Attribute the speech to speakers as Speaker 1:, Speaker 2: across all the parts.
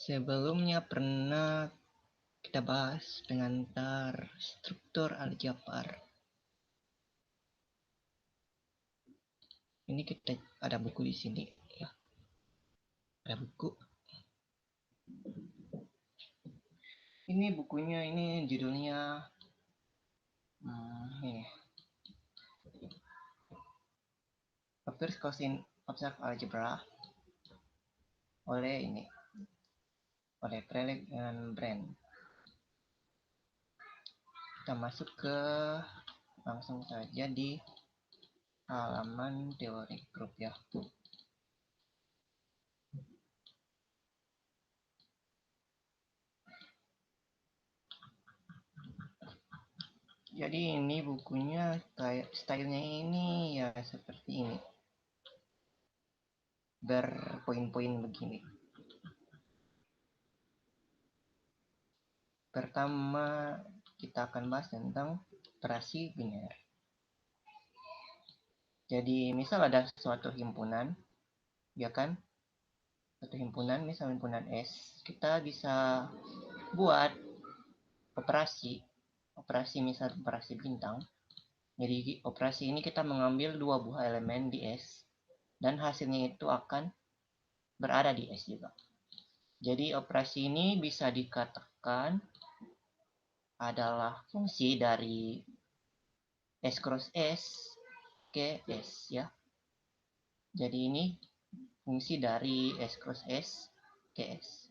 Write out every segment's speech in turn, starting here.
Speaker 1: Sebelumnya pernah kita bahas pengantar struktur aljabar. Ini kita ada buku di sini ya. Ada buku. Ini bukunya, ini judulnya ini. First Cousin Observed Algebra oleh Prelec dan Brand. Kita masuk langsung saja di halaman teori grup ya. Jadi ini bukunya stylenya ini ya seperti ini, berpoin-poin begini. Pertama kita akan bahas tentang operasi biner. Jadi misal ada suatu himpunan, ya kan? Suatu himpunan, misal himpunan S, kita bisa buat operasi misal operasi bintang. Jadi operasi ini kita mengambil dua buah elemen di S dan hasilnya itu akan berada di S juga. Jadi operasi ini bisa dikatakan adalah fungsi dari S cross S ke S ya. Jadi ini fungsi dari S cross S ke S.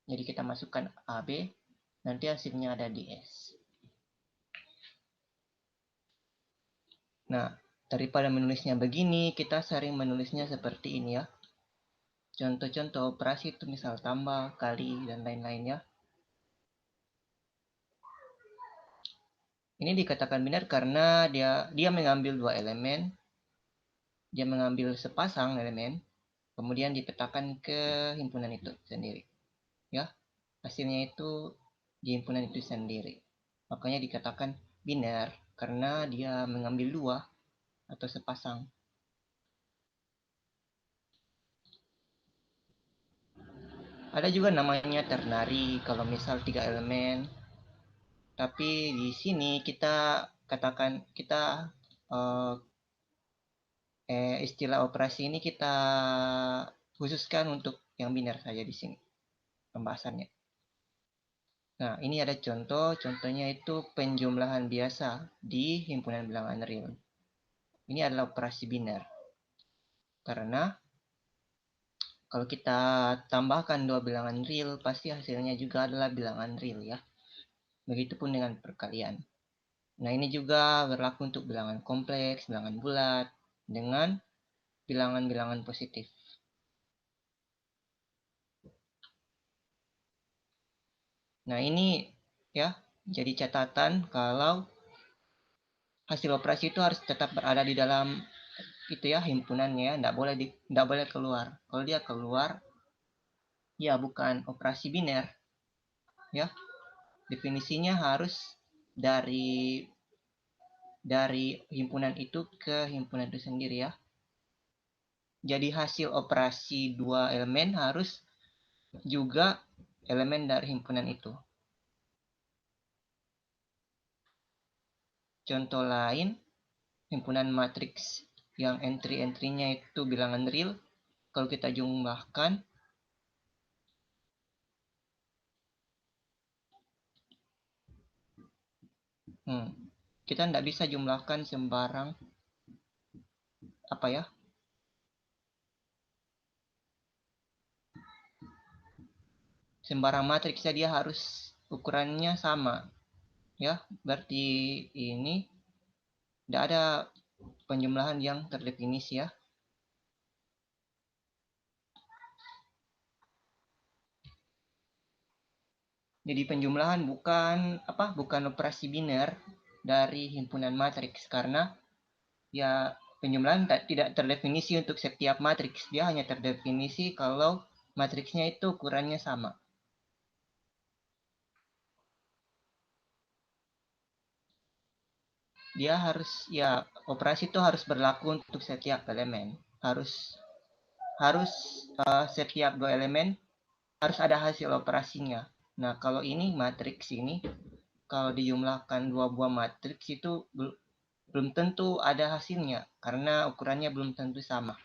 Speaker 1: Jadi kita masukkan AB, nanti hasilnya ada di S. Nah, daripada menulisnya begini, kita sering menulisnya seperti ini ya. Contoh-contoh operasi itu misal tambah, kali, dan lain-lain ya. Ini dikatakan benar karena dia mengambil dua elemen, dia mengambil sepasang elemen, kemudian dipetakan ke himpunan itu sendiri. Ya, hasilnya itu di himpunan itu sendiri. Makanya dikatakan biner karena dia mengambil dua atau sepasang. Ada juga namanya ternary kalau misal 3 elemen. Tapi di sini kita katakan istilah operasi ini kita khususkan untuk yang biner saja di sini pembahasannya. Nah, ini ada contohnya itu penjumlahan biasa di himpunan bilangan real. Ini adalah operasi biner. Karena kalau kita tambahkan dua bilangan real, pasti hasilnya juga adalah bilangan real ya. Begitupun dengan perkalian. Nah, ini juga berlaku untuk bilangan kompleks, bilangan bulat, dengan bilangan-bilangan positif. Nah, ini ya, jadi catatan kalau hasil operasi itu harus tetap berada di dalam itu ya, himpunannya, tidak boleh keluar. Kalau dia keluar, ya bukan operasi biner. Ya, definisinya harus dari himpunan itu ke himpunan itu sendiri ya. Jadi hasil operasi dua elemen harus juga elemen dari himpunan itu. Contoh lain, himpunan matriks yang entry-entrynya itu bilangan real, kalau kita jumlahkan, kita tidak bisa jumlahkan sembarang sembarang matriks, dia harus ukurannya sama ya. Berarti ini tidak ada penjumlahan yang terdefinisi ya. Jadi penjumlahan bukan operasi biner dari himpunan matriks karena ya penjumlahan tidak terdefinisi untuk setiap matriks. Dia hanya terdefinisi kalau matriksnya itu ukurannya sama. Dia harus ya, operasi itu harus berlaku untuk setiap elemen. Harus setiap dua elemen harus ada hasil operasinya. Nah, kalau ini matriks ini, kalau dijumlahkan dua buah matriks itu belum tentu ada hasilnya, karena ukurannya belum tentu sama.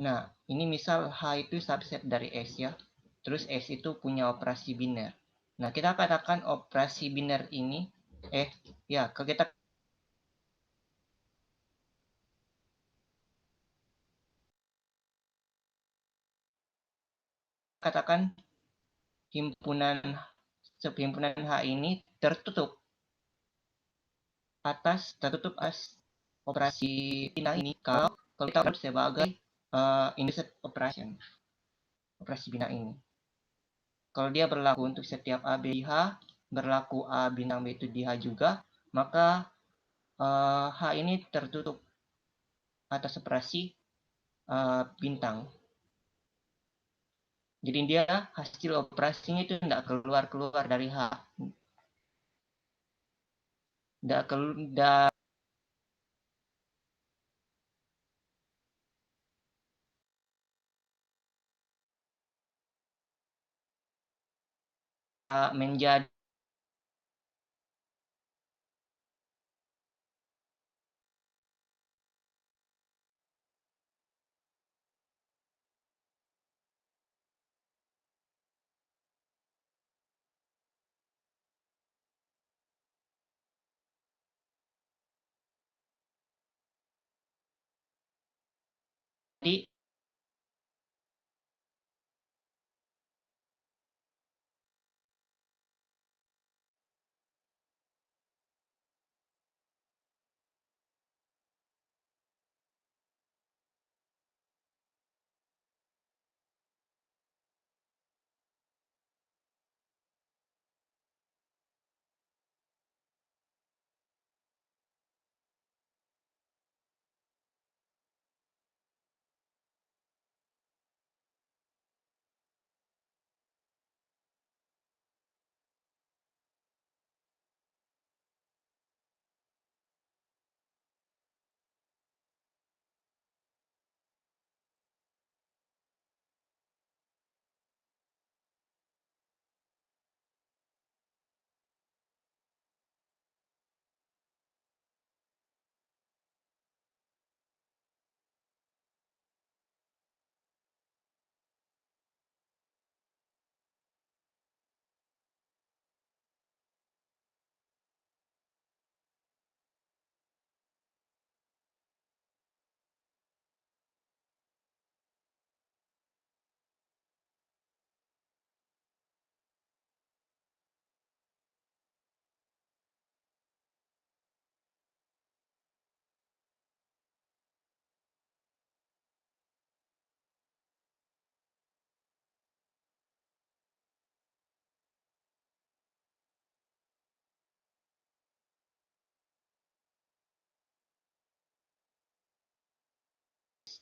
Speaker 1: Nah, ini misal H itu subset dari S ya. Terus S itu punya operasi biner. Nah, kita katakan operasi biner ini, kalau kita katakan himpunan subhimpunan H ini tertutup tertutup atas operasi bintang ini kalau kita anggap sebagai indexed operation, operasi bintang ini. Kalau dia berlaku untuk setiap A, B, H, berlaku A bintang B itu di H juga, maka H ini tertutup atas operasi bintang. Jadi dia hasil operasinya itu tidak keluar dari H. Tidak keluar. Menjadi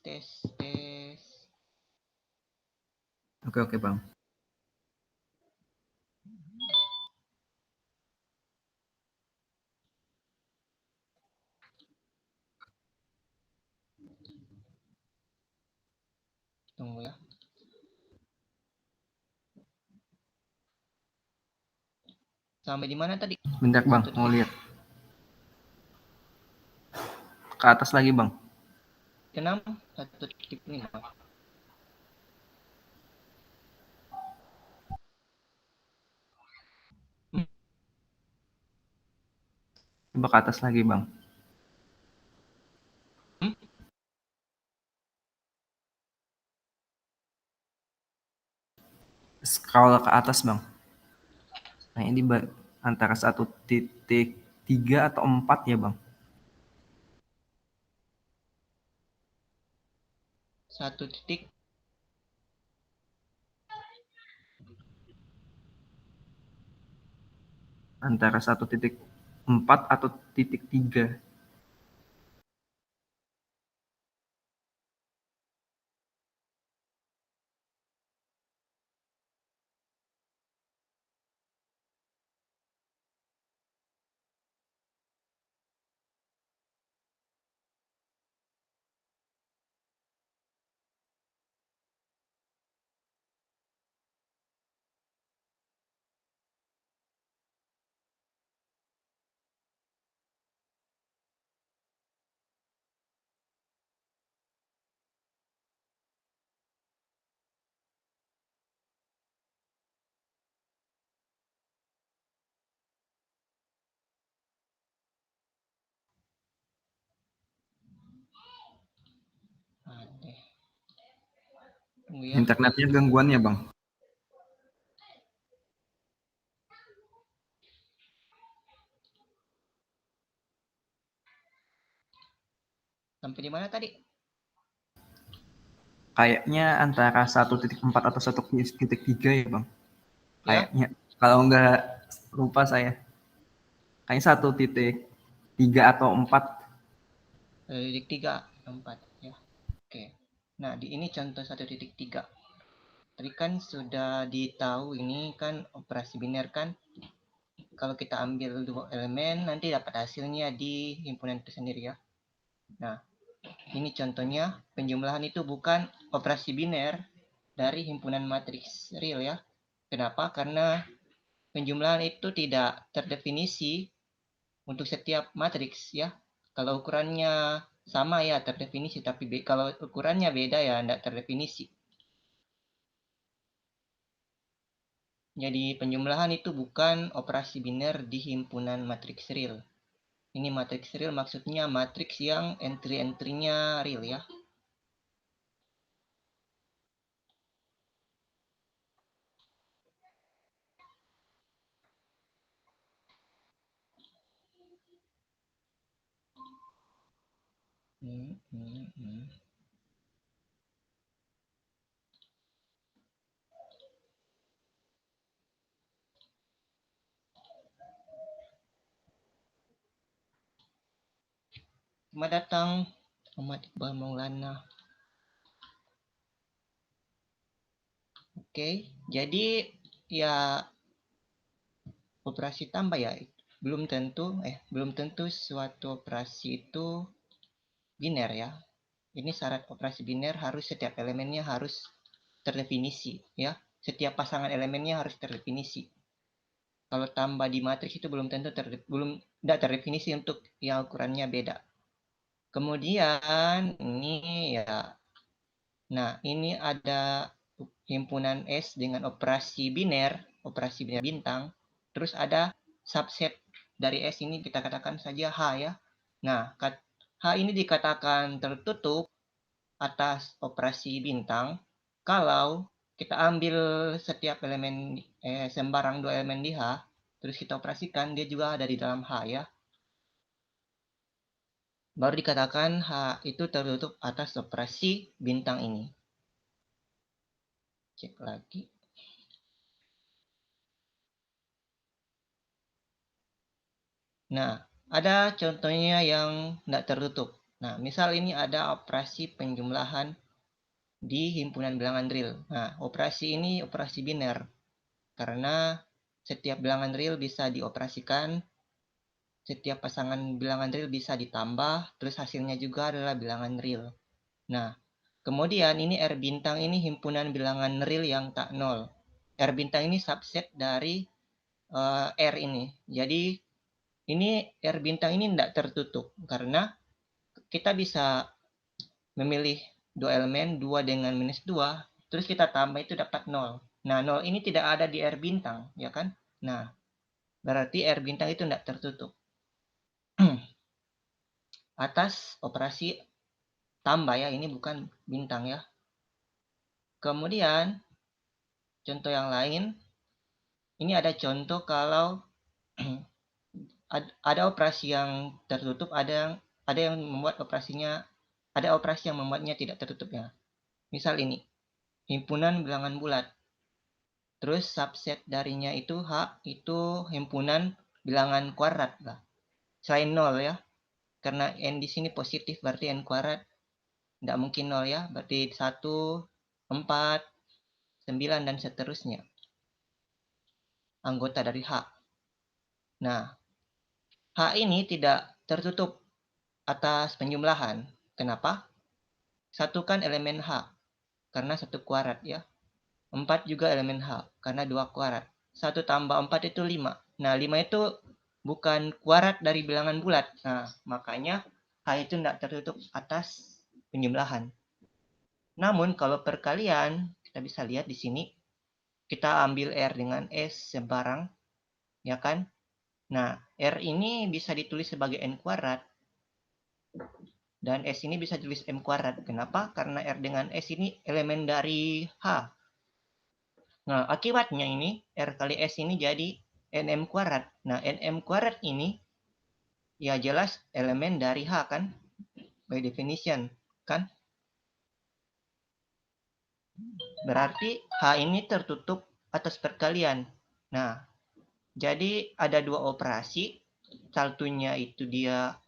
Speaker 1: tes.
Speaker 2: Oke Bang.
Speaker 1: Tunggu ya. Sampai di mana tadi?
Speaker 2: Bentar Bang, mau lihat. Ke atas lagi Bang.
Speaker 1: 6, 1.5.
Speaker 2: Coba ke atas lagi Bang. Scroll ke atas Bang. Nah ini antara 1.3 atau 4 ya Bang?
Speaker 1: 1 titik.
Speaker 2: Antara 1.4 atau 3.
Speaker 1: Ya.
Speaker 2: Internetnya gangguan ya, Bang?
Speaker 1: Sampai di mana tadi?
Speaker 2: Kayaknya antara 1.4 atau 1.3 ya, Bang.
Speaker 1: Ya,
Speaker 2: Kayaknya. Kalau nggak lupa saya. Kayaknya 1.3 atau 4.
Speaker 1: titik 3, 4 ya. Oke. Nah, di ini contoh 1.3. Tadi kan sudah ditahu ini kan operasi biner kan. Kalau kita ambil dua elemen nanti dapat hasilnya di himpunan itu sendiri ya. Nah, ini contohnya penjumlahan itu bukan operasi biner dari himpunan matriks real ya. Kenapa? Karena penjumlahan itu tidak terdefinisi untuk setiap matriks ya. Kalau ukurannya sama ya terdefinisi, tapi kalau ukurannya beda ya tidak terdefinisi. Jadi penjumlahan itu bukan operasi biner di himpunan matriks real. Ini matriks real maksudnya matriks yang entry-entry-nya real ya. Selamat datang Muhammad Iqbal Maulana. Oke, jadi ya operasi tambah ya belum tentu suatu operasi itu biner ya. Ini syarat operasi biner harus setiap elemennya harus terdefinisi ya. Setiap pasangan elemennya harus terdefinisi. Kalau tambah di matriks itu belum tentu tidak terdefinisi untuk yang ukurannya beda. Kemudian ini ya. Nah, ini ada himpunan S dengan operasi biner bintang. Terus ada subset dari S ini kita katakan saja H ya. Nah, H ini dikatakan tertutup atas operasi bintang kalau kita ambil setiap elemen sembarang dua elemen di H, terus kita operasikan, dia juga ada di dalam H ya. Baru dikatakan H itu tertutup atas operasi bintang ini. Cek lagi. Nah, ada contohnya yang tidak tertutup. Nah, misal ini ada operasi penjumlahan di himpunan bilangan real. Nah, operasi ini operasi biner. Karena setiap bilangan real bisa dioperasikan, setiap pasangan bilangan real bisa ditambah, terus hasilnya juga adalah bilangan real. Nah, kemudian ini R bintang ini himpunan bilangan real yang tak nol. R bintang ini subset dari R ini. Jadi ini R bintang ini tidak tertutup karena kita bisa memilih dua elemen, 2 dengan minus 2, terus kita tambah itu dapat 0. Nah, 0 ini tidak ada di R bintang, ya kan? Nah, berarti R bintang itu tidak tertutup. Atas operasi tambah ya, ini bukan bintang ya. Kemudian, contoh yang lain, ini ada contoh kalau ada operasi yang tertutup, ada yang membuat operasinya, ada operasi yang membuatnya tidak tertutup ya. Misal ini, himpunan bilangan bulat. Terus subset darinya itu H itu himpunan bilangan kuadrat lah. Selain 0 ya. Karena N di sini positif berarti N kuadrat tidak mungkin 0 ya. Berarti 1, 4, 9 dan seterusnya. Anggota dari H. Nah, H ini tidak tertutup atas penjumlahan. Kenapa? 1 kan elemen H karena 1 kuadrat ya. 4 juga elemen H karena 2 kuadrat. 1 tambah 4 itu 5. Nah, 5 itu bukan kuadrat dari bilangan bulat. Nah, makanya H itu tidak tertutup atas penjumlahan. Namun, kalau perkalian, kita bisa lihat di sini, kita ambil R dengan S sembarang, ya kan? Nah, R ini bisa ditulis sebagai N kuadrat. Dan S ini bisa tulis M kuadrat. Kenapa? Karena R dengan S ini elemen dari H. Nah, akibatnya ini R kali S ini jadi NM kuadrat. Nah, NM kuadrat ini ya jelas elemen dari H kan? By definition, kan? Berarti H ini tertutup atas perkalian. Nah, jadi ada dua operasi. Satunya itu dia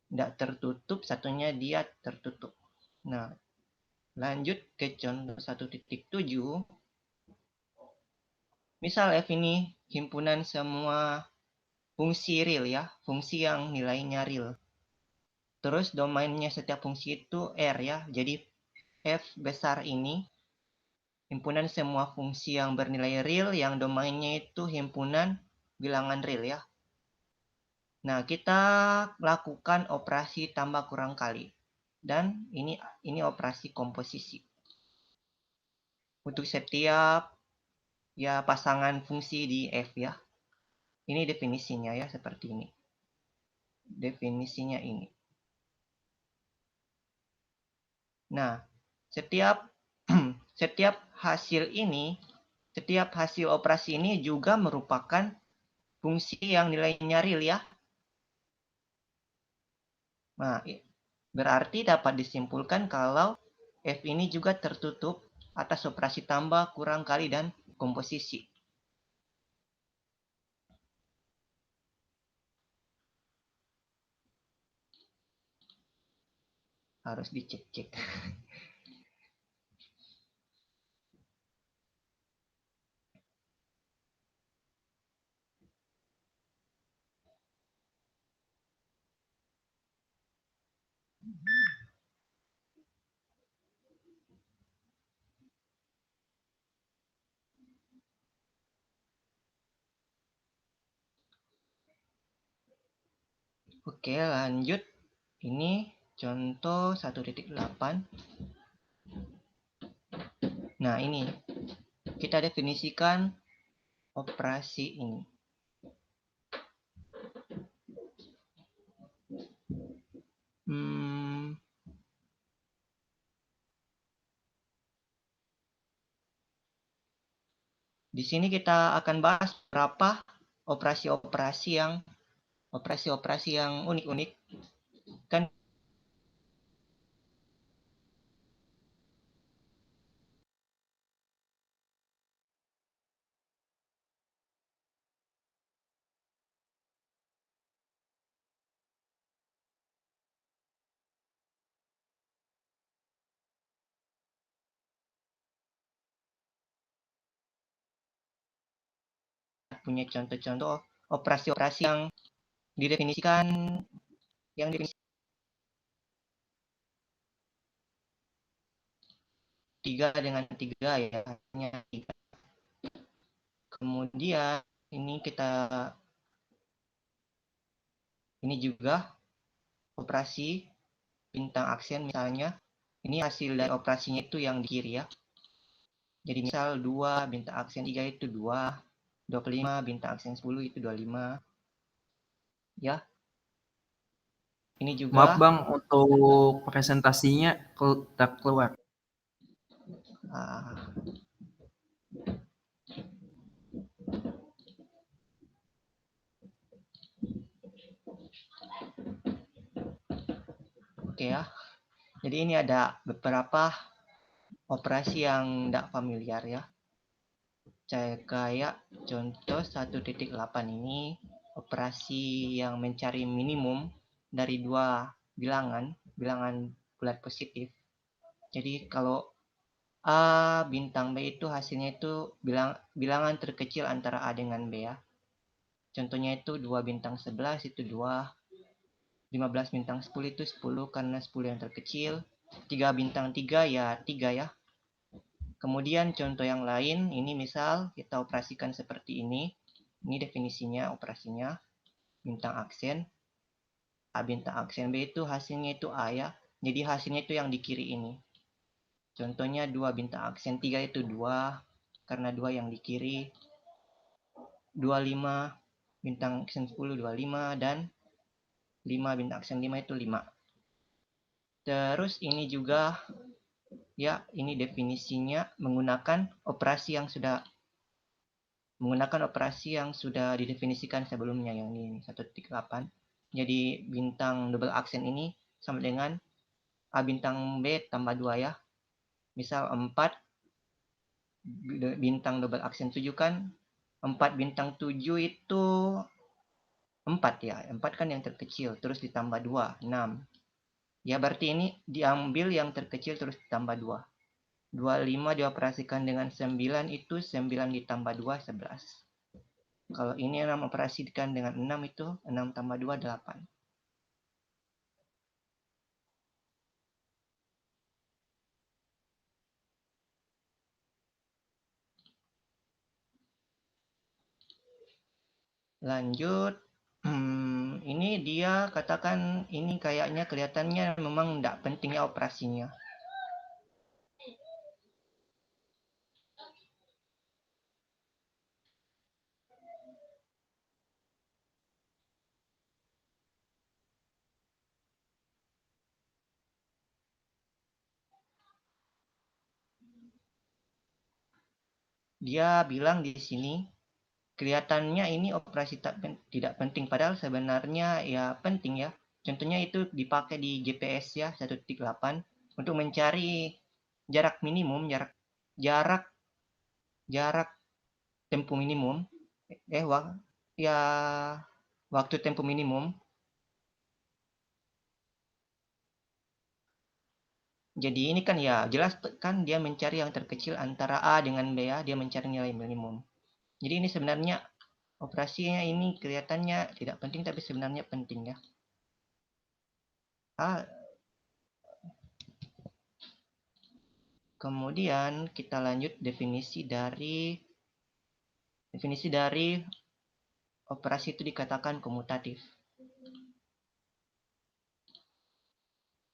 Speaker 1: tidak tertutup, satunya dia tertutup. Nah, lanjut ke contoh 1.7. Misal F ini himpunan semua fungsi real ya, fungsi yang nilainya real. Terus domainnya setiap fungsi itu R ya, jadi F besar ini himpunan semua fungsi yang bernilai real yang domainnya itu himpunan bilangan real ya. Nah, kita lakukan operasi tambah kurang kali. Dan ini operasi komposisi. Untuk setiap ya pasangan fungsi di F ya. Ini definisinya ya seperti ini. Definisinya ini. Nah, setiap setiap hasil operasi ini juga merupakan fungsi yang nilainya real ya. Nah, berarti dapat disimpulkan kalau F ini juga tertutup atas operasi tambah, kurang kali, dan komposisi. Harus dicek-cek. Oke, lanjut. Ini contoh 1.8. Nah, ini kita definisikan operasi ini. Di sini kita akan bahas beberapa operasi-operasi yang unik-unik. Kan punya contoh-contoh operasi-operasi yang didefinisikan yang definisi 3 dengan 3 ya, hanya 3. Kemudian ini juga operasi bintang aksen misalnya. Ini hasil dari operasinya itu yang di kiri ya. Jadi misal 2 bintang aksen 3 itu 2, 25 bintang aksen 10 itu 25. Ya. Ini juga.
Speaker 2: Maaf Bang, untuk presentasinya tak keluar. Oke ya. Jadi ini ada beberapa operasi yang tidak familiar ya. Kayak contoh 1.8 ini operasi yang mencari minimum dari dua bilangan bulat positif. Jadi kalau A bintang B itu hasilnya itu bilangan terkecil antara A dengan B ya. Contohnya itu 2 bintang 11 itu 2, 15 bintang 10 itu 10 karena 10 yang terkecil, 3 bintang 3 ya 3 ya. Kemudian contoh yang lain, ini misal kita operasikan seperti ini. Ini definisinya, operasinya. Bintang aksen. A bintang aksen B itu hasilnya itu A ya. Jadi hasilnya itu yang di kiri ini. Contohnya 2 bintang aksen 3 itu 2. Karena 2 yang di kiri. 25 bintang aksen 10 25 dan 5 bintang aksen 5 itu 5. Terus ini juga ya, ini definisinya menggunakan operasi yang sudah didefinisikan sebelumnya yang ini 1.8. Jadi bintang double aksen ini sama dengan A bintang B tambah 2 ya. Misal 4 bintang double aksen 7 kan 4 bintang 7 itu 4 ya. 4 kan yang terkecil terus ditambah 2, 6. Ya berarti ini diambil yang terkecil terus ditambah 2. 25 dioperasikan dengan 9 itu 9 ditambah 2, 11. Kalau ini 6 operasikan dengan 6 itu 6 tambah 2, 8. Lanjut. Ini dia katakan ini kayaknya kelihatannya memang tidak pentingnya operasinya. Dia bilang di sini kelihatannya ini operasi tidak penting padahal sebenarnya ya penting ya. Contohnya itu dipakai di GPS ya 1.8 untuk mencari jarak minimum, jarak tempo minimum waktu tempo minimum. Jadi ini kan ya jelas kan dia mencari yang terkecil antara A dengan B ya, dia mencari nilai minimum. Jadi ini sebenarnya operasinya ini kelihatannya tidak penting tapi sebenarnya penting ya. Kemudian kita lanjut definisi dari operasi itu dikatakan komutatif.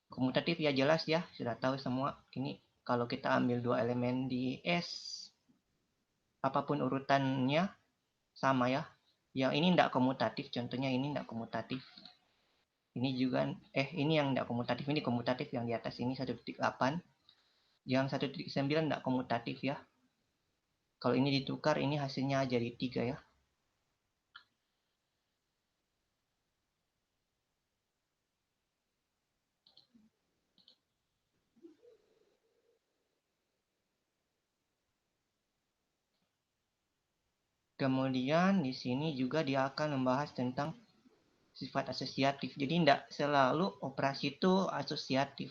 Speaker 2: Komutatif ya jelas ya, sudah tahu semua. Ini kalau kita ambil dua elemen di S, apapun urutannya sama ya. Yang ini tidak komutatif, contohnya ini tidak komutatif. Ini juga, ini yang tidak komutatif, ini komutatif yang di atas ini 1.8. Yang 1.9 tidak komutatif ya. Kalau ini ditukar, ini hasilnya jadi 3 ya. Kemudian di sini juga dia akan membahas tentang sifat asosiatif. Jadi tidak selalu operasi itu asosiatif.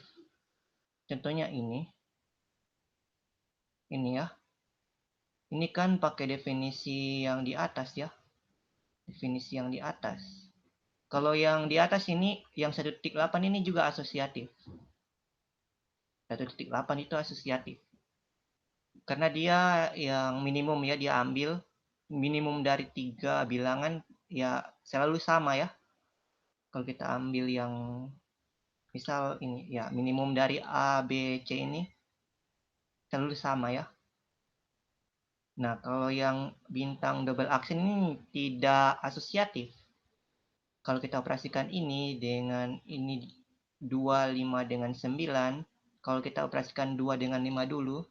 Speaker 2: Contohnya ini ya. Ini kan pakai definisi yang di atas ya. Definisi yang di atas. Kalau yang di atas ini, yang 1.8 ini juga asosiatif. 1.8 itu asosiatif. Karena dia yang minimum ya, dia ambil minimum dari 3 bilangan ya selalu sama ya. Kalau kita ambil yang misal ini ya minimum dari A, B, C ini selalu sama ya. Nah, kalau yang bintang double aksen ini tidak asosiatif. Kalau kita operasikan ini dengan ini 25 dengan 9, kalau kita operasikan 2 dengan 5 dulu,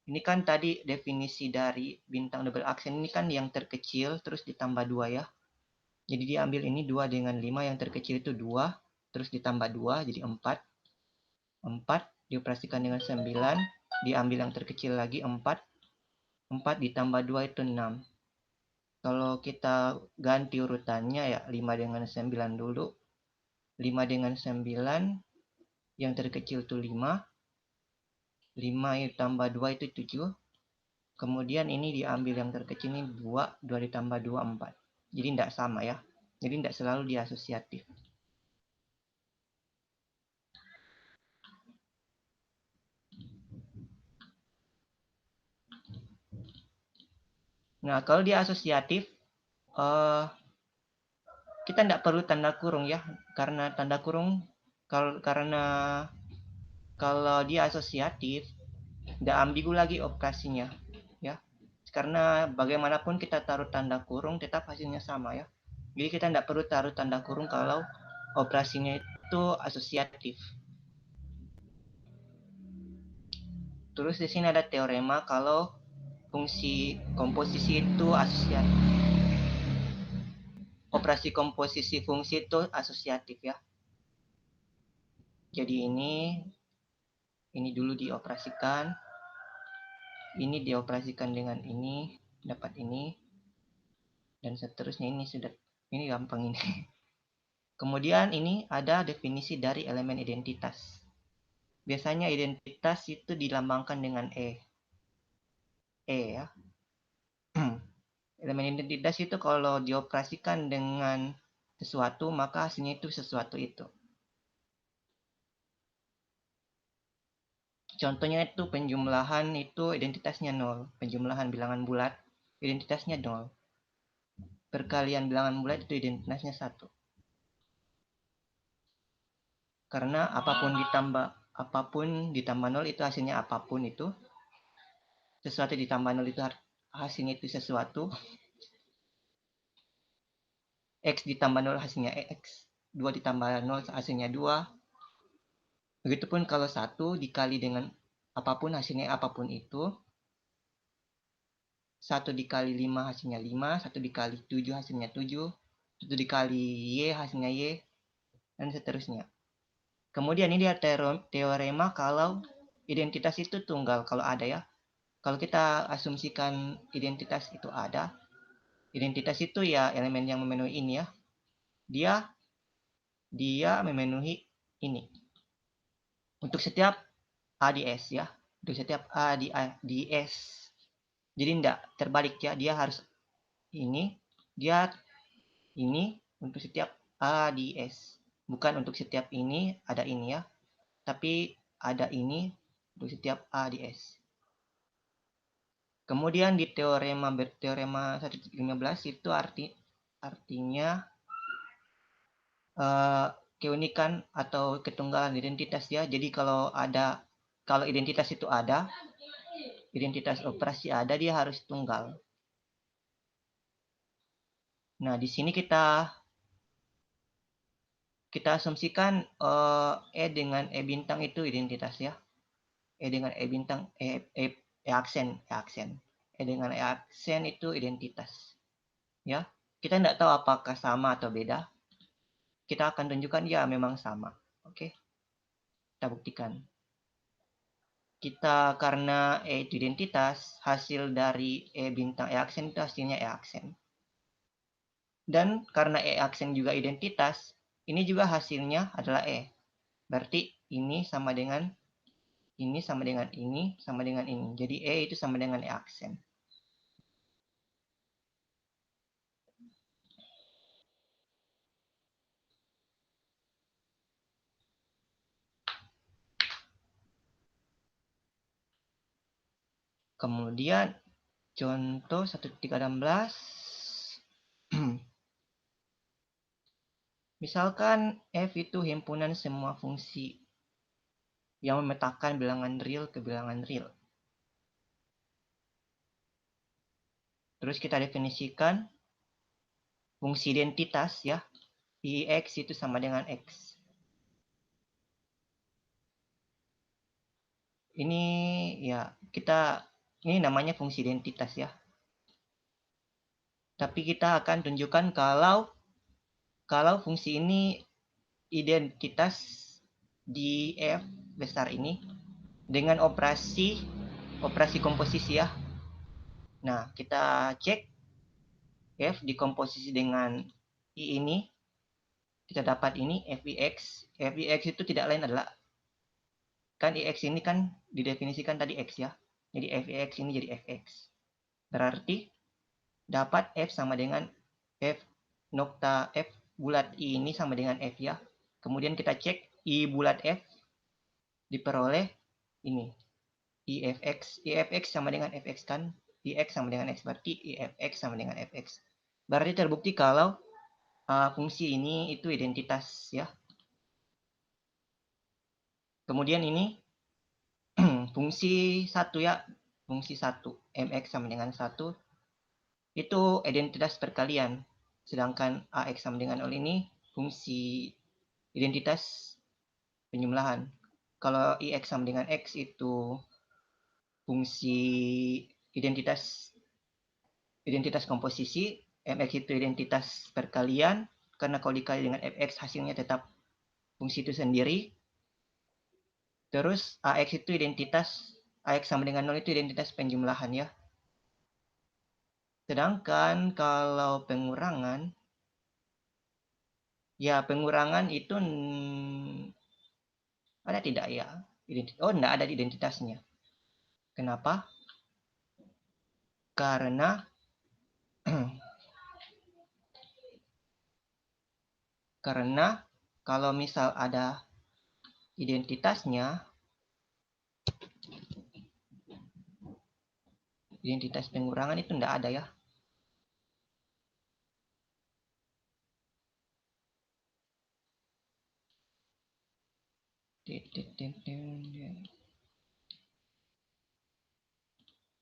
Speaker 2: ini kan tadi definisi dari bintang double aksen ini kan yang terkecil terus ditambah 2 ya. Jadi diambil ini 2 dengan 5, yang terkecil itu 2, terus ditambah 2 jadi 4. 4 dioperasikan dengan 9, diambil yang terkecil lagi 4. 4 ditambah 2 itu 6. Kalau kita ganti urutannya ya 5 dengan 9 dulu. 5 dengan 9 yang terkecil itu 5. 5 tambah 2 itu 7. Kemudian ini diambil yang terkecil ini 2. 2 ditambah 2, 4. Jadi tidak sama ya. Jadi tidak selalu dia asosiatif. Nah, kalau dia asosiatif, kita tidak perlu tanda kurung ya. Karena tanda kurung, kalau dia asosiatif, tidak ambigu lagi operasinya. Ya. Karena bagaimanapun kita taruh tanda kurung, tetap hasilnya sama ya. Jadi kita tidak perlu taruh tanda kurung kalau operasinya itu asosiatif. Terus di sini ada teorema kalau fungsi komposisi itu asosiatif. Operasi komposisi fungsi itu asosiatif ya. Jadi ini dulu dioperasikan, ini dioperasikan dengan ini, dapat ini, dan seterusnya. Ini gampang ini. Kemudian ini ada definisi dari elemen identitas. Biasanya identitas itu dilambangkan dengan E ya. Elemen identitas itu kalau dioperasikan dengan sesuatu, maka hasilnya itu sesuatu itu. Contohnya itu penjumlahan itu identitasnya 0. Penjumlahan bilangan bulat identitasnya 0. Perkalian bilangan bulat itu identitasnya 1. Karena apapun ditambah 0 itu hasilnya apapun itu. Sesuatu ditambah 0 itu hasilnya itu sesuatu. X ditambah 0 hasilnya X. 2 ditambah 0 hasilnya 2. Begitupun kalau 1 dikali dengan apapun hasilnya apapun itu. 1 dikali 5 hasilnya 5. 1 dikali 7 hasilnya 7. 1 dikali Y hasilnya Y. Dan seterusnya. Kemudian ini dia teorema kalau identitas itu tunggal, kalau ada ya. Kalau kita asumsikan identitas itu ada, identitas itu ya elemen yang memenuhi ini ya. Dia memenuhi ini. Untuk setiap A di S ya. Untuk setiap A di S. Jadi enggak terbalik ya, dia harus ini, dia ini untuk setiap A di S. Bukan untuk setiap ini ada ini ya. Tapi ada ini untuk setiap A di S. Kemudian di teorema 1.15 itu artinya keunikan atau ketunggalan identitas ya. Jadi kalau identitas itu ada, identitas operasi ada, dia harus tunggal. Nah, di sini kita asumsikan E dengan E bintang itu identitas ya. E dengan E bintang, E aksen. E dengan E aksen itu identitas. Ya, kita tidak tahu apakah sama atau beda. Kita akan tunjukkan ya memang sama. Oke, kita buktikan. Karena E itu identitas, hasil dari E bintang E aksen itu hasilnya E aksen. Dan karena E aksen juga identitas, ini juga hasilnya adalah E. Berarti ini sama dengan ini sama dengan ini sama dengan ini. Jadi E itu sama dengan E aksen. Kemudian contoh 1.16. Misalkan F itu himpunan semua fungsi yang memetakan bilangan real ke bilangan real. Terus kita definisikan fungsi identitas ya. Ix itu sama dengan X. Ini ya ini namanya fungsi identitas ya. Tapi kita akan tunjukkan kalau fungsi ini identitas di F besar ini dengan operasi komposisi ya. Nah, kita cek F dikomposisi dengan I ini, kita dapat ini Fix. Fix itu tidak lain adalah, kan Ix ini kan didefinisikan tadi X ya. Jadi Fx ini jadi Fx. Berarti dapat F sama dengan F nokta F bulat I ini sama dengan F ya. Kemudian kita cek I bulat F diperoleh ini. Ifx sama dengan Fx kan. Ix sama dengan X, berarti Ifx sama dengan Fx. Berarti terbukti kalau fungsi ini itu identitas ya. Kemudian ini fungsi 1 ya. Fungsi 1 mx sama dengan 1 itu identitas perkalian. Sedangkan ax sama dengan 0 ini fungsi identitas penjumlahan. Kalau ix sama dengan x itu fungsi identitas komposisi, mx itu identitas perkalian, karena kalau dikali dengan fx hasilnya tetap fungsi itu sendiri. Terus ax itu identitas, ax sama dengan 0 itu identitas penjumlahan ya. Sedangkan kalau pengurangan, ya pengurangan itu ada tidak ya? Oh, tidak ada identitasnya. Kenapa? Karena kalau misal ada identitasnya, identitas pengurangan itu tidak ada ya.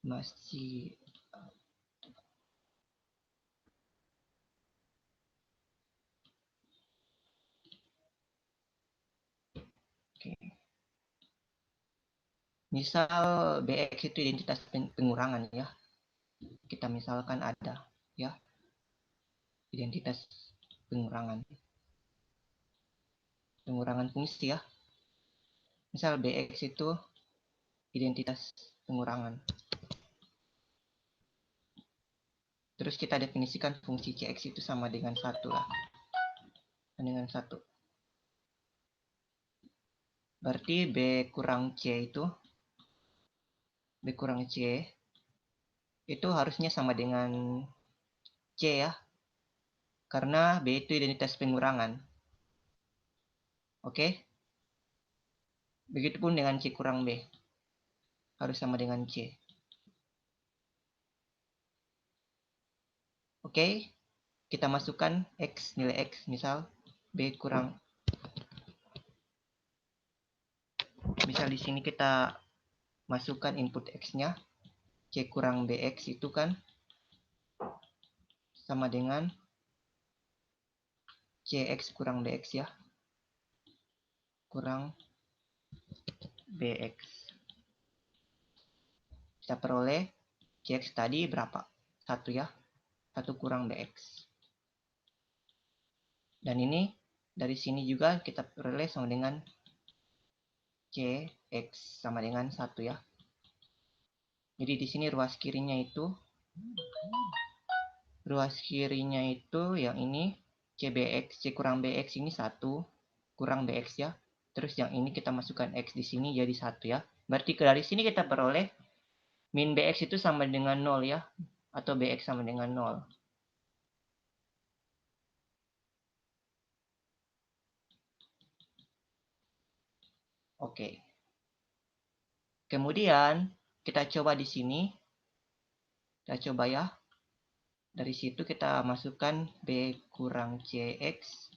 Speaker 2: Masih oke. Misal bx itu identitas pengurangan ya. Kita misalkan ada ya identitas pengurangan fungsi ya. Misal bx itu identitas pengurangan. Terus kita definisikan fungsi cx itu sama dengan 1 lah. Dengan 1. Berarti b kurang c itu harusnya sama dengan c ya. Karena b itu identitas pengurangan. Oke? Begitupun dengan c kurang b. Harus sama dengan c. Oke? Kita masukkan x, nilai x, misal b kurang. Misal di sini kita masukkan input x-nya, c kurang bx itu kan sama dengan cx kurang bx ya. Kurang bx. Kita peroleh cx tadi berapa? 1 ya. 1 kurang bx. Dan ini dari sini juga kita peroleh sama dengan cx sama dengan 1 ya. Jadi di sini ruas kirinya itu yang ini c kurang bx ini 1 kurang bx ya. Terus yang ini kita masukkan x di sini jadi 1 ya. Berarti dari sini kita peroleh min bx itu sama dengan 0 ya. Atau bx sama dengan 0. Oke. Kemudian kita coba di sini. Kita coba ya. Dari situ kita masukkan b kurang cx.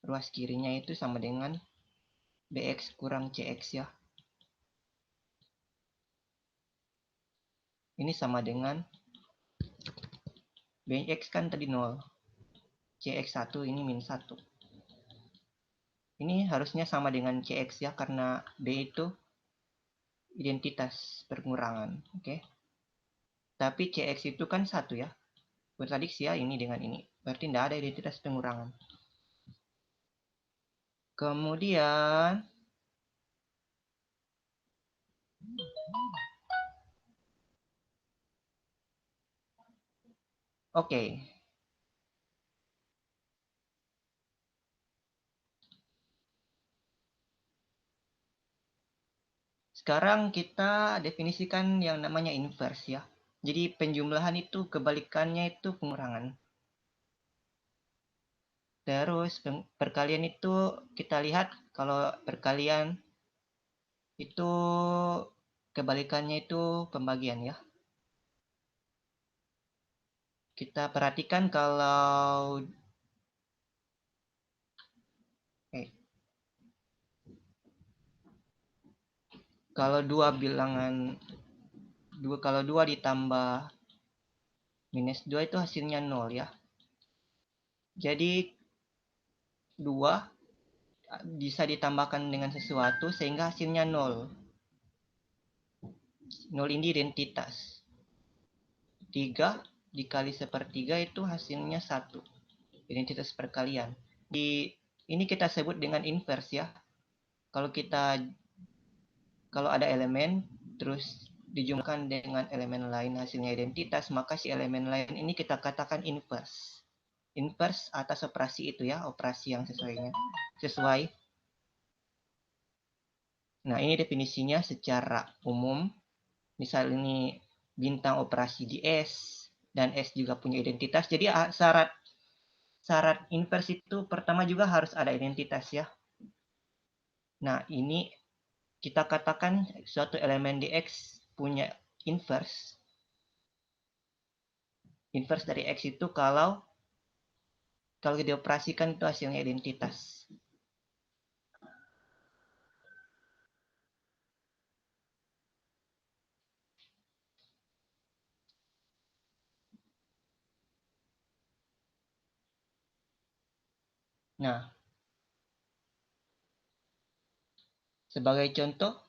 Speaker 2: Ruas kirinya itu sama dengan bx kurang cx ya. Ini sama dengan bx kan tadi 0. cx1 ini min 1. Ini harusnya sama dengan cx ya, karena b itu identitas pengurangan. Oke. Tapi cx itu kan 1 ya. Bertradiksi ya ini dengan ini. Berarti tidak ada identitas pengurangan. Kemudian oke. Sekarang kita definisikan yang namanya inverse ya. Jadi penjumlahan itu kebalikannya itu pengurangan. Terus perkalian itu kita lihat kalau perkalian itu kebalikannya itu pembagian ya. Kita perhatikan kalau dua bilangan kalau 2 ditambah minus 2 itu hasilnya 0 ya. Jadi 2 bisa ditambahkan dengan sesuatu sehingga hasilnya 0. 0 ini identitas. 3 dikali sepertiga itu hasilnya 1. Identitas perkalian. Ini kita sebut dengan inverse ya. Kalau ada elemen terus dijumlahkan dengan elemen lain hasilnya identitas, maka si elemen lain ini kita katakan inverse. Inverse atas operasi itu ya, operasi yang sesuai. Nah, ini definisinya secara umum. Misal ini bintang operasi di S dan S juga punya identitas. Jadi syarat inverse itu pertama juga harus ada identitas ya. Nah, ini kita katakan suatu elemen di X punya inverse. Inverse dari X itu kalau dioperasikan itu hasilnya identitas. Nah, sebagai contoh,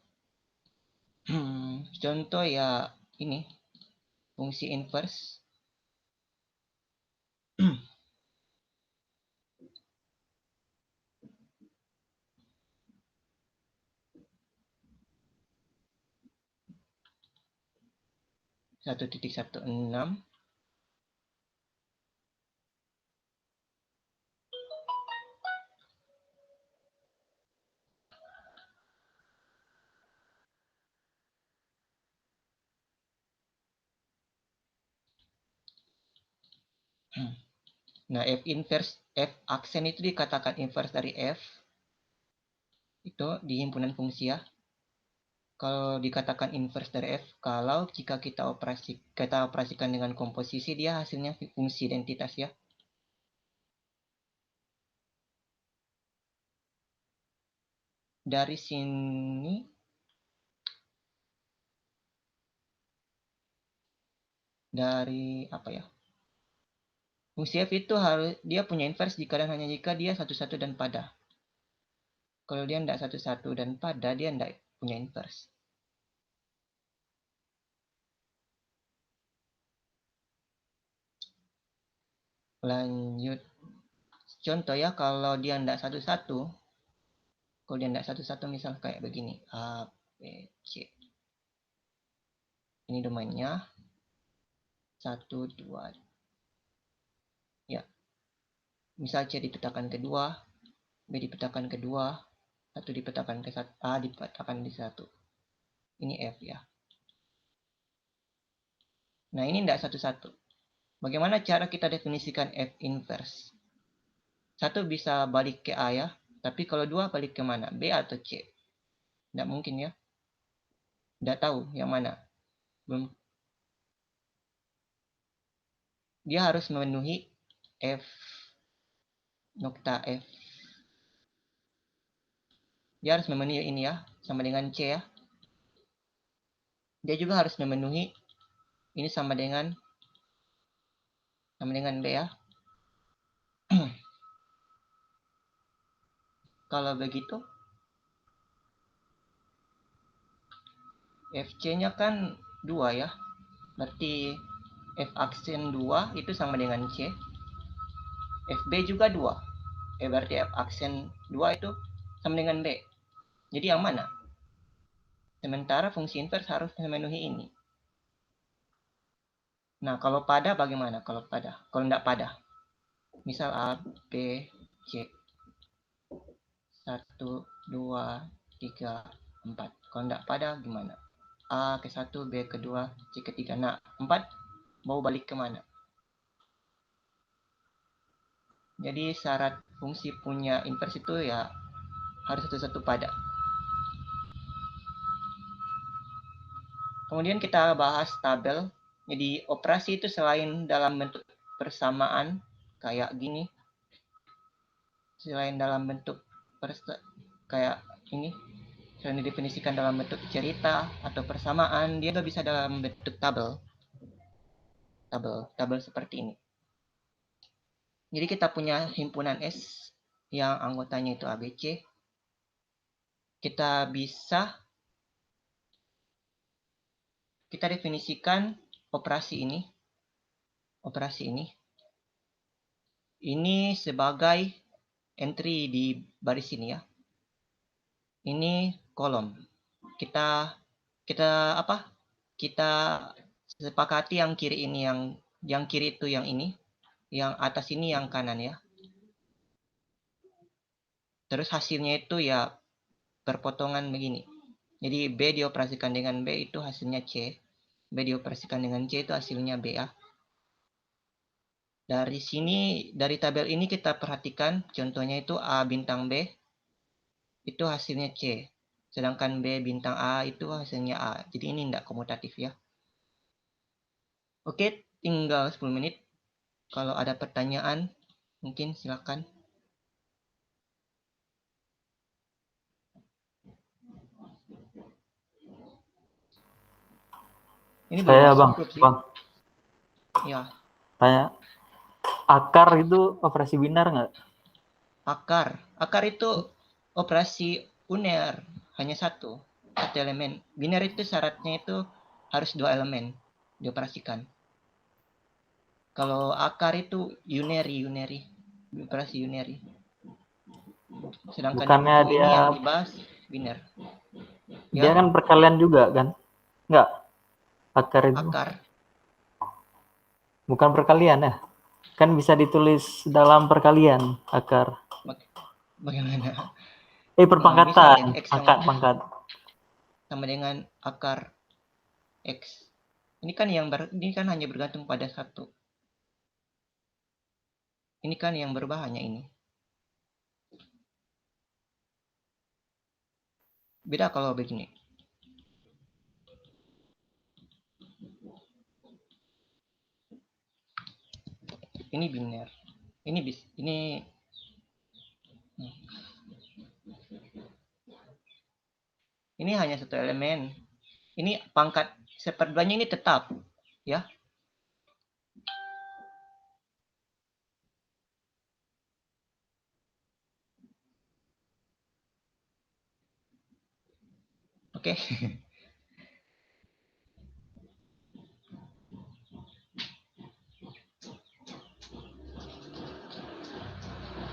Speaker 2: contoh ya ini, fungsi inverse. 1.16 Nah, F inverse, F aksen itu dikatakan inverse dari F. Itu di himpunan fungsi ya. Kalau dikatakan inverse dari F, kalau jika kita operasikan dengan komposisi, dia hasilnya fungsi identitas ya. Dari sini, dari apa ya? Fungsi F itu dia punya inverse jika dan hanya jika dia satu-satu dan pada. Kalau dia tidak satu-satu dan pada, dia tidak punya inverse. Lanjut. Contoh ya, kalau dia tidak satu-satu, misal kayak begini. A, B, C. Ini domainnya. 1, 2. Ya. Misal C dipetakan kedua, B dipetakan kedua, 1 dipetakan ke 1, A dipetakan di 1. Ini F ya. Nah, ini tidak satu-satu. Bagaimana cara kita definisikan F inverse? 1 bisa balik ke A ya, tapi kalau 2 balik ke mana? B atau C? Tidak mungkin ya. Tidak tahu yang mana. Belum. Dia harus memenuhi F nokta F. Dia harus memenuhi ini ya, sama dengan C ya. Dia juga harus memenuhi ini sama dengan B ya. Kalau begitu, FC-nya kan 2 ya. Berarti F aksen 2 itu sama dengan C. FB juga 2. Berarti F aksen 2 itu sama dengan B. Jadi yang mana? Sementara fungsi inverse harus memenuhi ini. Nah, kalau pada bagaimana? Kalau tidak pada. Misal A, B, C. 1, 2, 3, 4. Kalau tidak pada gimana? A ke 1, B ke 2, C ke 3. Nah, 4 mau balik kemana? Jadi syarat fungsi punya inverse itu ya harus satu-satu pada. Kemudian kita bahas tabel. Jadi operasi itu selain dalam bentuk persamaan kayak gini, selain dalam bentuk kayak ini, selain didefinisikan dalam bentuk cerita atau persamaan, dia juga bisa dalam bentuk tabel seperti ini. Jadi kita punya himpunan S yang anggotanya itu ABC. Kita bisa
Speaker 1: kita definisikan operasi ini sebagai entry di baris ini ya. Ini kolom. Kita sepakati yang kiri ini, yang kiri itu yang ini, yang atas ini yang kanan ya. Terus hasilnya itu ya perpotongan begini. Jadi B dioperasikan dengan B itu hasilnya C. B dioperasikan dengan C itu hasilnya B ya. Dari sini, dari tabel ini kita perhatikan contohnya itu A bintang B itu hasilnya C. Sedangkan B bintang A itu hasilnya A. Jadi ini tidak komutatif ya. Oke, tinggal 10 menit. Kalau ada pertanyaan, mungkin silakan. Ini
Speaker 3: Saya
Speaker 1: belum
Speaker 3: bang,
Speaker 1: cukup sih.
Speaker 3: bang.
Speaker 1: Ya,
Speaker 3: Tanya, akar itu operasi binar nggak?
Speaker 1: akar itu operasi uner, hanya satu elemen. Biner itu syaratnya itu harus 2 elemen dioperasikan. Kalau akar itu unary, operasi unary. Sedangkan
Speaker 3: Bukannya
Speaker 1: info ini
Speaker 3: dia
Speaker 1: yang dibahas biner.
Speaker 3: dia
Speaker 1: Ya,
Speaker 3: kan perkalian juga kan? Nggak, akar itu
Speaker 1: akar.
Speaker 3: bukan perkalian ya? Kan bisa ditulis dalam perkalian akar.
Speaker 1: Bagaimana? Misal
Speaker 3: Perpangkatan,
Speaker 1: fx
Speaker 3: angkat pangkat.
Speaker 1: sama dengan akar x. Ini kan hanya bergantung pada satu. Ini kan yang berubah hanya ini. Beda kalau begini. Ini biner. Ini hanya satu elemen. Ini pangkat seperduanya ini tetap, ya. Oke.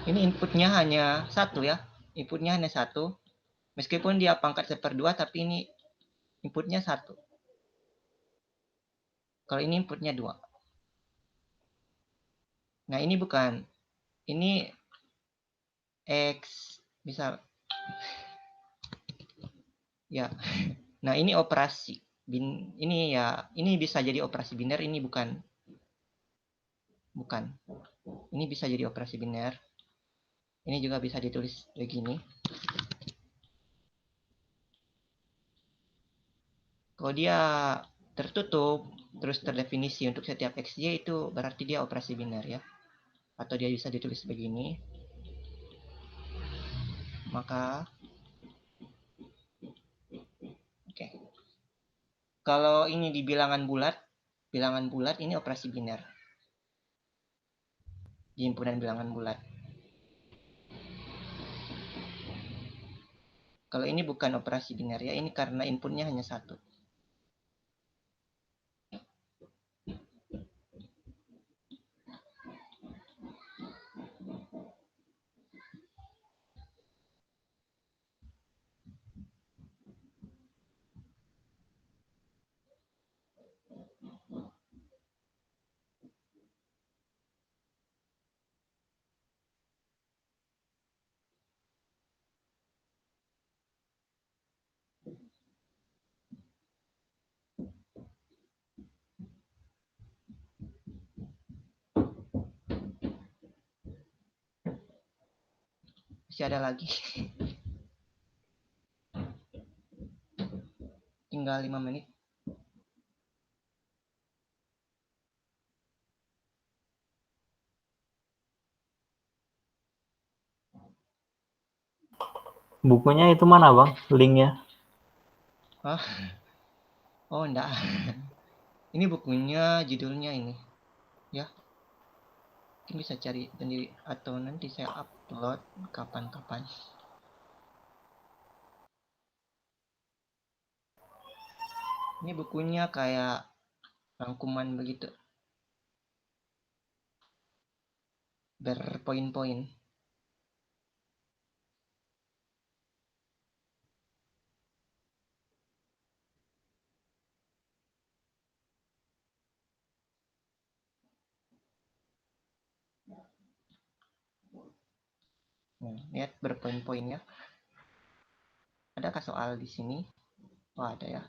Speaker 1: Ini inputnya hanya satu ya. Inputnya hanya satu. Meskipun dia pangkat seperdua, tapi ini inputnya satu. Kalau ini inputnya 2. Nah, ini bukan. Ini X. Misal. Ya. Nah, ini operasi. Ini bisa jadi operasi biner. Ini bukan. Ini bisa jadi operasi biner. Ini juga bisa ditulis begini. Kalau dia tertutup, terus terdefinisi untuk setiap XY itu berarti dia operasi biner ya. Atau dia bisa ditulis begini. Maka oke. Kalau ini di bilangan bulat ini operasi biner. Di himpunan bilangan bulat. Kalau ini bukan operasi biner ya, ini karena inputnya hanya satu. Masih ada lagi. Tinggal 5 menit.
Speaker 3: Bukunya itu mana bang? Linknya?
Speaker 1: Hah? Oh, enggak. Ini bukunya, judulnya ini. Ya. Mungkin bisa cari sendiri atau nanti saya upload kapan-kapan. Ini bukunya kayak rangkuman begitu, berpoin-poin. Lihat berpoin-poinnya. Adakah soal di sini? Oh, ada ya.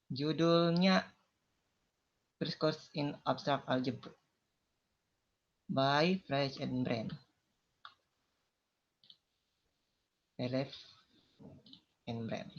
Speaker 1: Judulnya First Course in Abstract Algebra by Fresh and Brand. Elef and Brand.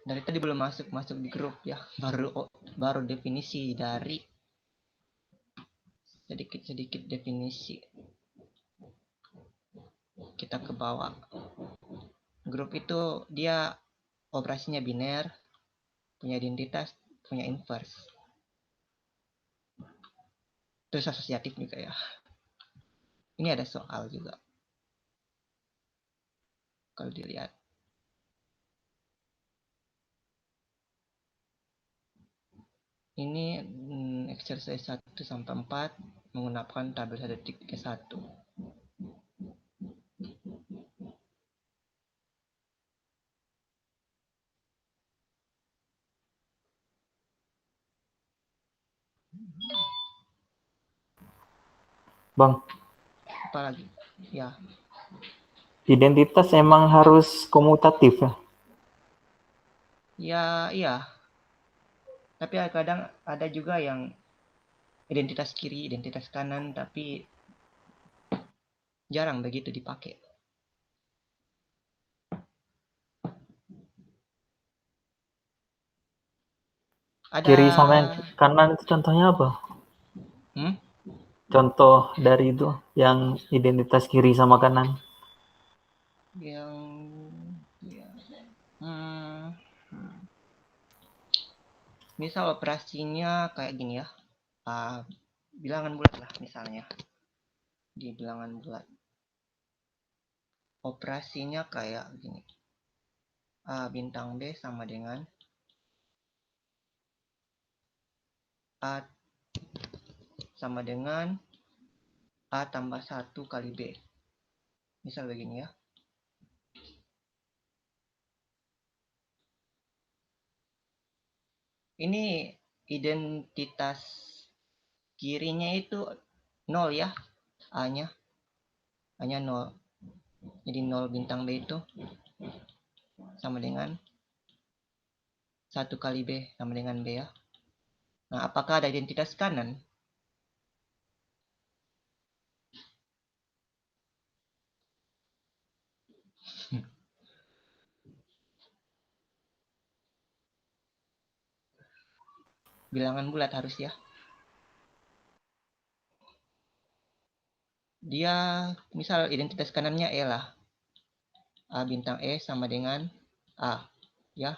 Speaker 1: Dari tadi belum masuk di grup ya, baru definisi dari sedikit definisi. Kita ke bawah. Grup itu dia operasinya biner, punya identitas, punya inverse. Terus asosiatif juga ya. Ini ada soal juga. Kalau dilihat. Ini exercise 1 sampai 4 menggunakan tabel 1.1.
Speaker 3: Bang,
Speaker 1: Apalagi? Ya,
Speaker 3: identitas emang harus komutatif ya?
Speaker 1: ya iya. Tapi kadang ada juga yang identitas kiri, identitas kanan, tapi jarang begitu dipakai. Ada
Speaker 3: Kiri sama yang kanan itu contohnya apa? Contoh dari itu yang identitas kiri sama kanan.
Speaker 1: yang ya, misal operasinya kayak gini ya, bilangan bulat lah misalnya. Di bilangan bulat operasinya kayak gini, A bintang B sama dengan A sama dengan A tambah 1 kali B. Misal begini ya. Ini identitas kirinya itu 0 ya. A-nya 0. Jadi 0 bintang B itu sama dengan 1 kali B sama dengan B ya. Nah, apakah ada identitas kanan? Bilangan bulat harus ya. Dia misal identitas kanannya E lah. A bintang E sama dengan A. Ya.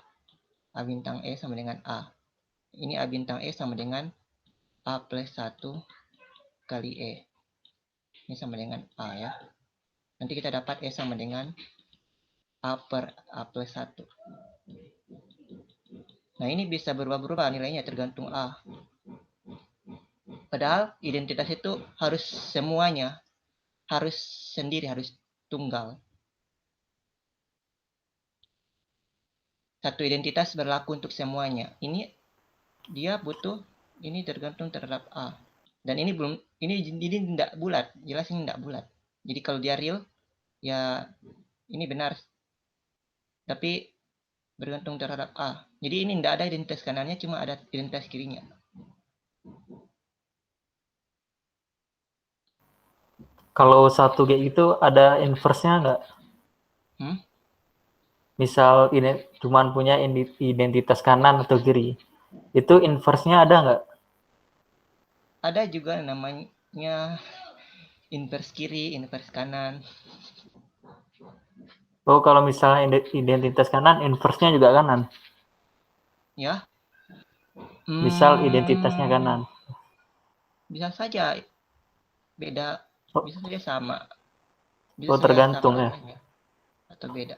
Speaker 1: A bintang E sama dengan A. Ini A bintang E sama dengan A plus 1 kali E. Ini sama dengan A ya. Nanti kita dapat E sama dengan A per A plus 1. Nah, ini bisa berubah-berubah nilainya tergantung A. Padahal identitas itu harus semuanya. Harus sendiri, harus tunggal. Satu identitas berlaku untuk semuanya. Ini dia butuh, ini tergantung terhadap A. Dan ini belum, ini tidak bulat. Jelas ini tidak bulat. Jadi kalau dia real, ya ini benar. Tapi bergantung terhadap A. Jadi ini tidak ada identitas kanannya, cuma ada identitas kirinya.
Speaker 3: Kalau satu kayak gitu ada inverse-nya nggak? Misal ini cuman punya identitas kanan atau kiri, itu inverse-nya ada nggak?
Speaker 1: Ada juga namanya Invers kiri, invers kanan.
Speaker 3: Oh, kalau misalnya identitas kanan, inverse-nya juga kanan.
Speaker 1: Ya.
Speaker 3: Misal identitasnya kanan.
Speaker 1: Bisa saja beda,
Speaker 3: Oh.
Speaker 1: bisa saja sama. Bisa
Speaker 3: Oh,
Speaker 1: saja
Speaker 3: tergantung
Speaker 1: sama
Speaker 3: ya.
Speaker 1: aja, atau beda.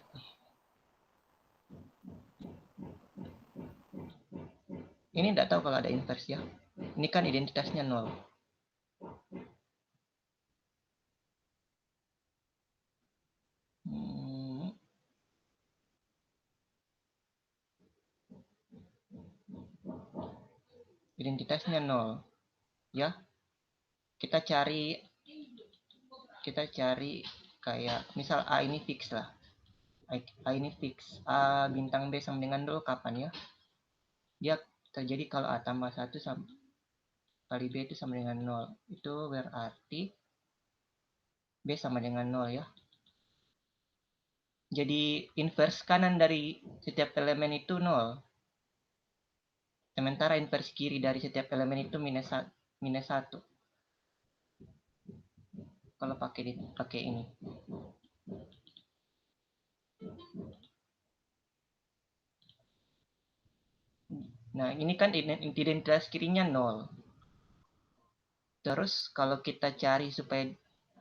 Speaker 1: Ini tidak tahu kalau ada inverse ya. Ini kan identitasnya 0. Identitasnya 0. Ya. Kita cari kayak misal A ini fix lah. A ini fix. A bintang B sama dengan 0 kapan ya? Dia terjadi kalau A tambah 1 kali B itu sama dengan 0. Itu berarti B sama dengan 0 ya. Jadi inverse kanan dari setiap elemen itu 0. Sementara inverse kiri dari setiap elemen itu minus 1. Kalau pakai ini. Nah, ini kan identitas kirinya 0. Terus kalau kita cari supaya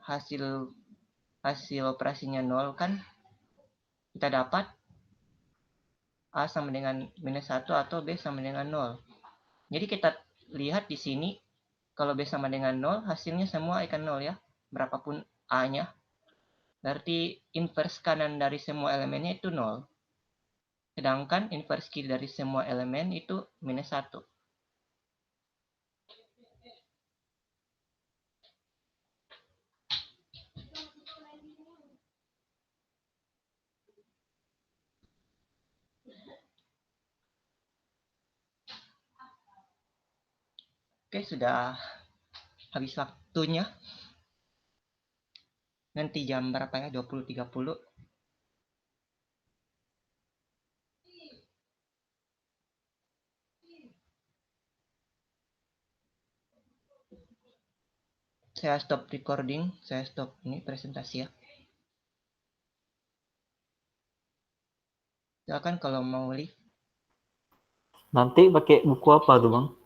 Speaker 1: hasil operasinya 0 kan kita dapat A sama dengan minus 1 atau B sama dengan 0. Jadi kita lihat di sini kalau B sama dengan 0 hasilnya semua akan 0 ya. Berapapun A-nya. Berarti inverse kanan dari semua elemennya itu 0. Sedangkan inverse kiri dari semua elemen itu minus 1. Oke, sudah habis waktunya. Nanti jam berapa ya? 20.30. Saya stop recording, saya stop ini presentasi ya. Silakan kalau mau live.
Speaker 3: Nanti pakai buku apa tuh, Bang?